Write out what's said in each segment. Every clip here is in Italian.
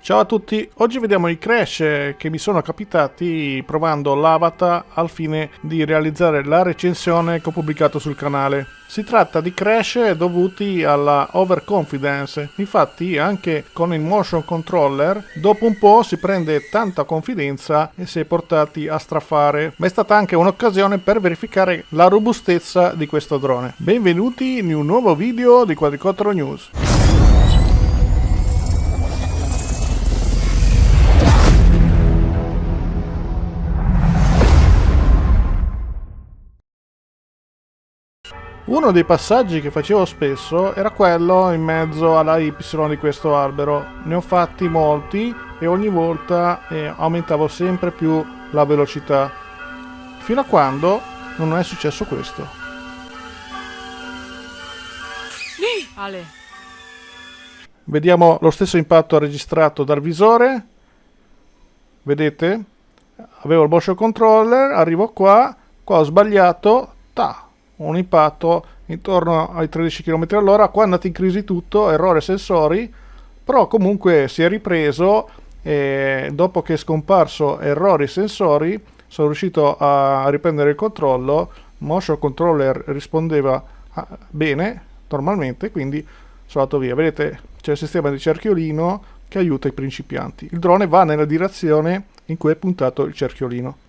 Ciao a tutti, oggi vediamo i crash che mi sono capitati provando l'Avatar al fine di realizzare la recensione che ho pubblicato sul canale. Si tratta di crash dovuti alla overconfidence, infatti anche con il motion controller dopo un po' si prende tanta confidenza e si è portati a strafare, ma è stata anche un'occasione per verificare la robustezza di questo drone. Benvenuti in un nuovo video di Quadricottero News. Uno dei passaggi che facevo spesso era quello in mezzo alla Y di questo albero. Ne ho fatti molti e ogni volta aumentavo sempre più la velocità. Fino a quando non è successo questo. Ale. Vediamo lo stesso impatto registrato dal visore. Vedete? Avevo il motion controller, arrivo qua ho sbagliato, un impatto intorno ai 13 km all'ora, qua è andato in crisi tutto, errore sensori, però comunque si è ripreso e dopo che è scomparso errori sensori sono riuscito a riprendere il controllo, il motion controller rispondeva bene, normalmente, quindi sono andato via. Vedete, c'è il sistema di cerchiolino che aiuta i principianti. Il drone va nella direzione in cui è puntato il cerchiolino.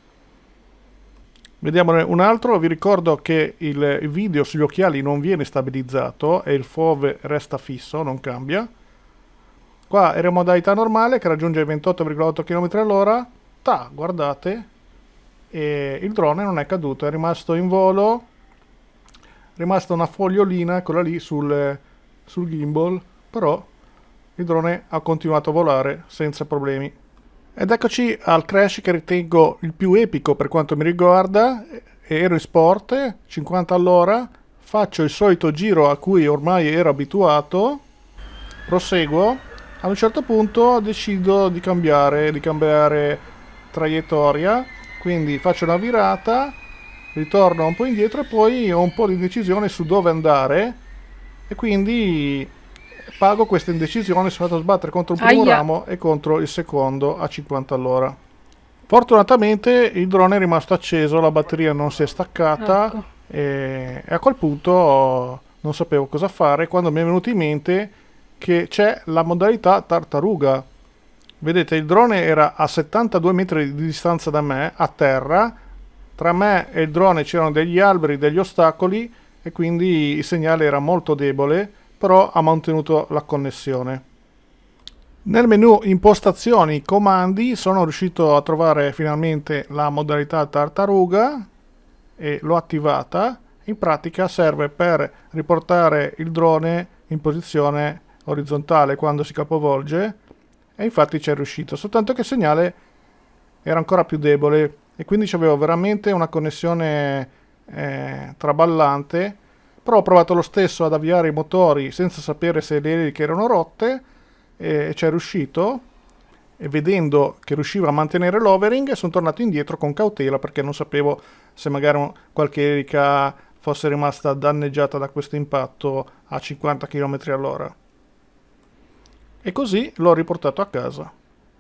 Vediamone un altro, vi ricordo che il video sugli occhiali non viene stabilizzato e il FOV resta fisso, non cambia. Qua era in modalità normale che raggiunge i 28,8 km all'ora, guardate, e il drone non è caduto, è rimasto in volo, è rimasta una fogliolina, quella lì sul gimbal, però il drone ha continuato a volare senza problemi. Ed eccoci al crash che ritengo il più epico per quanto mi riguarda. Ero in sport, 50 all'ora, faccio il solito giro a cui ormai ero abituato, proseguo, a un certo punto decido di cambiare traiettoria, quindi faccio una virata, ritorno un po' indietro e poi ho un po' di indecisione su dove andare e quindi pago questa indecisione, sono andato a sbattere contro il primo ramo e contro il secondo a 50 all'ora. Fortunatamente il drone è rimasto acceso, la batteria non si è staccata, e a quel punto non sapevo cosa fare quando mi è venuto in mente che c'è la modalità tartaruga. Vedete, il drone era a 72 metri di distanza da me, a terra, tra me e il drone c'erano degli alberi, degli ostacoli e quindi il segnale era molto debole, però ha mantenuto la connessione. Nel menu impostazioni comandi sono riuscito a trovare finalmente la modalità tartaruga e l'ho attivata. In pratica serve per riportare il drone in posizione orizzontale quando si capovolge e infatti ci è riuscito, soltanto che il segnale era ancora più debole e quindi avevo veramente una connessione traballante. Però ho provato lo stesso ad avviare i motori senza sapere se le eliche erano rotte e ci è riuscito, e vedendo che riusciva a mantenere l'overing sono tornato indietro con cautela perché non sapevo se magari qualche elica fosse rimasta danneggiata da questo impatto a 50 km all'ora. E così l'ho riportato a casa.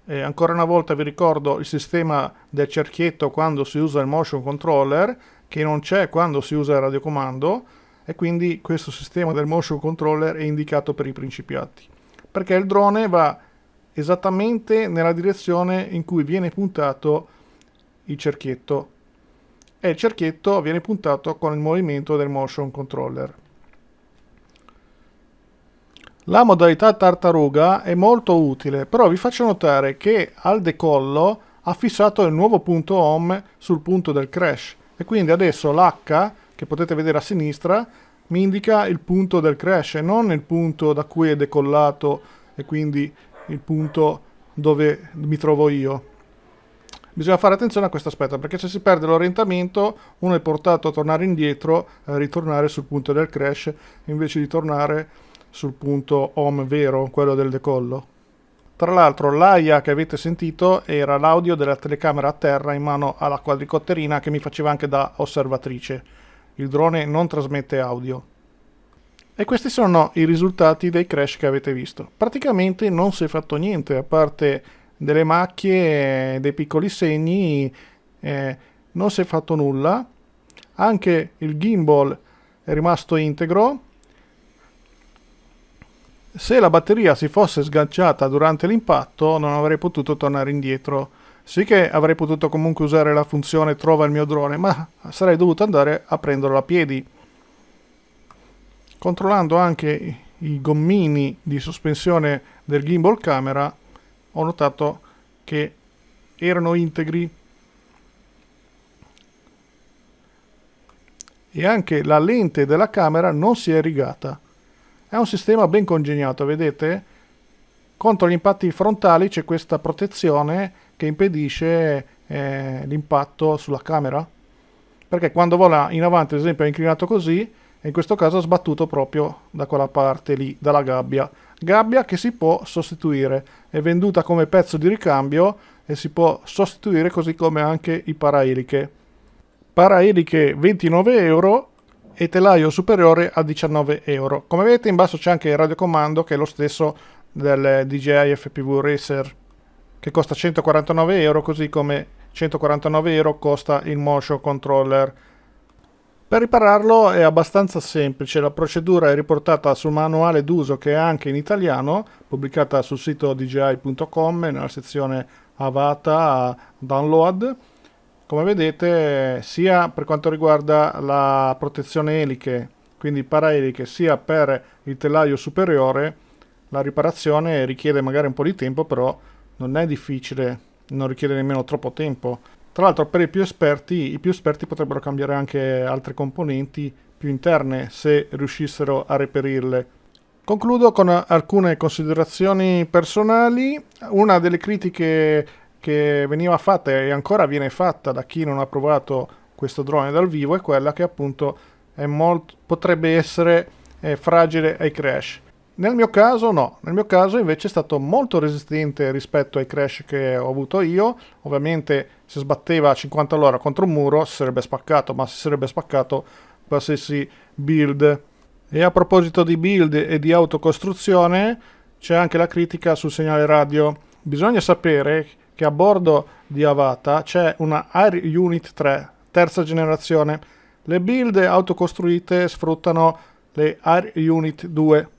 E ancora una volta vi ricordo il sistema del cerchietto quando si usa il motion controller, che non c'è quando si usa il radiocomando, e quindi questo sistema del motion controller è indicato per i principianti perché il drone va esattamente nella direzione in cui viene puntato il cerchietto e il cerchietto viene puntato con il movimento del motion controller. La modalità tartaruga è molto utile, però vi faccio notare che al decollo ha fissato il nuovo punto home sul punto del crash e quindi adesso l'H che potete vedere a sinistra mi indica il punto del crash e non il punto da cui è decollato e quindi il punto dove mi trovo io. Bisogna fare attenzione a questo aspetto perché se si perde l'orientamento uno è portato a tornare indietro, a ritornare sul punto del crash invece di tornare sul punto home vero, quello del decollo. Tra l'altro l'AIA che avete sentito era l'audio della telecamera a terra in mano alla quadricotterina che mi faceva anche da osservatrice. Il drone non trasmette audio. E questi sono i risultati dei crash che avete visto. Praticamente non si è fatto niente, a parte delle macchie, dei piccoli segni, non si è fatto nulla. Anche il gimbal è rimasto integro. Se la batteria si fosse sganciata durante l'impatto non avrei potuto tornare indietro. Sì che avrei potuto comunque usare la funzione trova il mio drone, ma sarei dovuto andare a prenderlo a piedi. Controllando anche i gommini di sospensione del gimbal camera, ho notato che erano integri e anche la lente della camera non si è rigata. È un sistema ben congegnato, vedete? Contro gli impatti frontali c'è questa protezione che impedisce l'impatto sulla camera, perché quando vola in avanti, ad esempio, è inclinato così, e in questo caso ha sbattuto proprio da quella parte lì, dalla gabbia che si può sostituire, è venduta come pezzo di ricambio e si può sostituire, così come anche i paraeliche 29 euro e telaio superiore a 19 euro. Come vedete in basso c'è anche il radiocomando, che è lo stesso del DJI FPV Racer, che costa 149 euro, così come 149 euro costa il motion controller. Per ripararlo è abbastanza semplice, la procedura è riportata sul manuale d'uso, che è anche in italiano, pubblicata sul sito dji.com nella sezione Avata Download. Come vedete, sia per quanto riguarda la protezione eliche, quindi paraeliche, sia per il telaio superiore, la riparazione richiede magari un po' di tempo, però non è difficile, non richiede nemmeno troppo tempo. Tra l'altro, per i più esperti potrebbero cambiare anche altre componenti più interne se riuscissero a reperirle. Concludo con alcune considerazioni personali. Una delle critiche che veniva fatta e ancora viene fatta da chi non ha provato questo drone dal vivo è quella che appunto potrebbe essere fragile ai crash. Nel mio caso no, nel mio caso invece è stato molto resistente rispetto ai crash che ho avuto io. Ovviamente se sbatteva a 50 all'ora contro un muro si sarebbe spaccato, ma si sarebbe spaccato qualsiasi build. E a proposito di build e di autocostruzione, c'è anche la critica sul segnale radio. Bisogna sapere che a bordo di Avata c'è una Air Unit 3, terza generazione. Le build autocostruite sfruttano le Air Unit 2.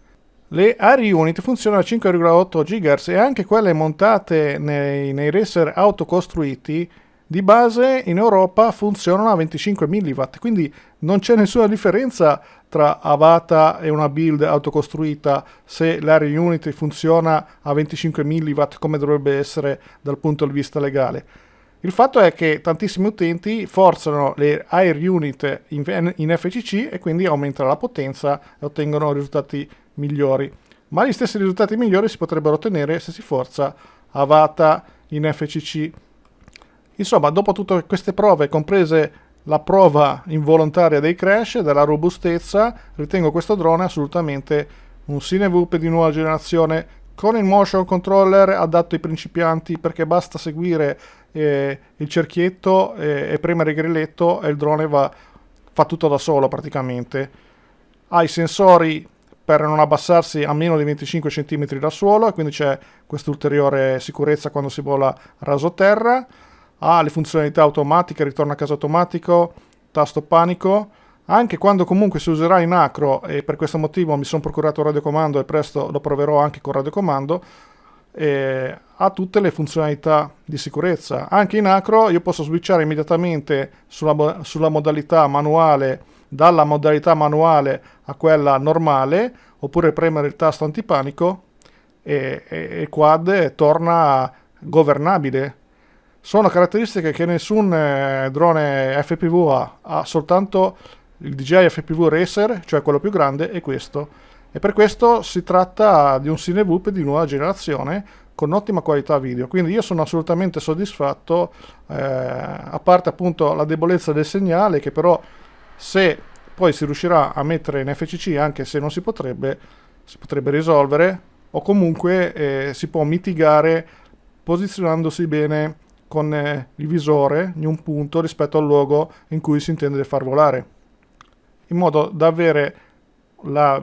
Le Air Unit funzionano a 5,8 GHz e anche quelle montate nei racer autocostruiti di base in Europa funzionano a 25 mW, quindi non c'è nessuna differenza tra Avata e una build autocostruita se l'Air Unit funziona a 25 mW come dovrebbe essere dal punto di vista legale. Il fatto è che tantissimi utenti forzano le Air Unit in FCC e quindi aumentano la potenza e ottengono risultati migliori. Ma gli stessi risultati migliori si potrebbero ottenere se si forza Avata in FCC. Insomma, dopo tutte queste prove, comprese la prova involontaria dei crash e della robustezza, ritengo questo drone assolutamente un Cinevoop di nuova generazione con il motion controller adatto ai principianti, perché basta seguire il cerchietto e premere il grilletto e il drone fa tutto da solo praticamente. Ha i sensori per non abbassarsi a meno di 25 cm dal suolo e quindi c'è questa ulteriore sicurezza quando si vola rasoterra. Ha le funzionalità automatiche, ritorno a casa automatico, tasto panico. Anche quando comunque si userà in acro, e per questo motivo mi sono procurato un radiocomando e presto lo proverò anche con radiocomando, ha tutte le funzionalità di sicurezza. Anche in acro io posso switchare immediatamente sulla modalità manuale, dalla modalità manuale a quella normale, oppure premere il tasto antipanico e il quad torna governabile. Sono caratteristiche che nessun drone FPV ha soltanto il DJI FPV Racer, cioè quello più grande, e questo. E per questo si tratta di un Cinevoop di nuova generazione con ottima qualità video. Quindi io sono assolutamente soddisfatto, a parte appunto la debolezza del segnale, che però se poi si riuscirà a mettere in FCC, anche se non si potrebbe risolvere, o comunque si può mitigare posizionandosi bene con il visore in un punto rispetto al luogo in cui si intende far volare, in modo da avere la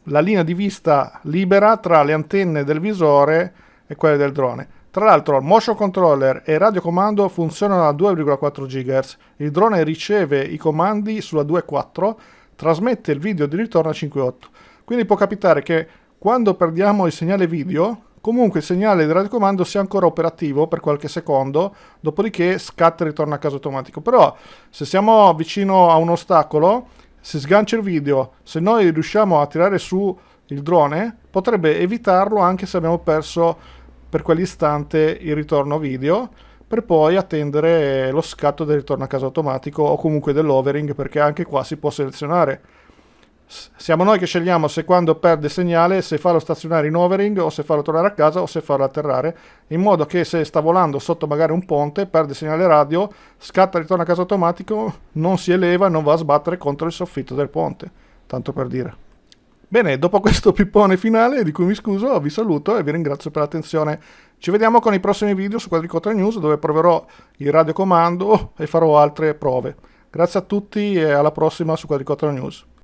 la linea di vista libera tra le antenne del visore e quelle del drone. Tra l'altro il motion controller e il radiocomando funzionano a 2,4 GHz, il drone riceve i comandi sulla 2.4, trasmette il video di ritorno a 5.8. Quindi può capitare che quando perdiamo il segnale video, comunque il segnale del radiocomando sia ancora operativo per qualche secondo, dopodiché scatta e ritorna a casa automatico. Però se siamo vicino a un ostacolo, si sgancia il video, se noi riusciamo a tirare su il drone, potrebbe evitarlo anche se abbiamo perso per quell'istante il ritorno video, per poi attendere lo scatto del ritorno a casa automatico o comunque dell'overing, perché anche qua si può selezionare. Siamo noi che scegliamo se quando perde segnale, se farlo stazionare in overing o se farlo tornare a casa o se farlo atterrare, in modo che se sta volando sotto magari un ponte, perde segnale radio, scatta, ritorna a casa automatico, non si eleva e non va a sbattere contro il soffitto del ponte, tanto per dire. Bene, dopo questo pippone finale di cui mi scuso, vi saluto e vi ringrazio per l'attenzione. Ci vediamo con i prossimi video su Quadricotra News, dove proverò il radiocomando e farò altre prove. Grazie a tutti e alla prossima su Quadricotra News.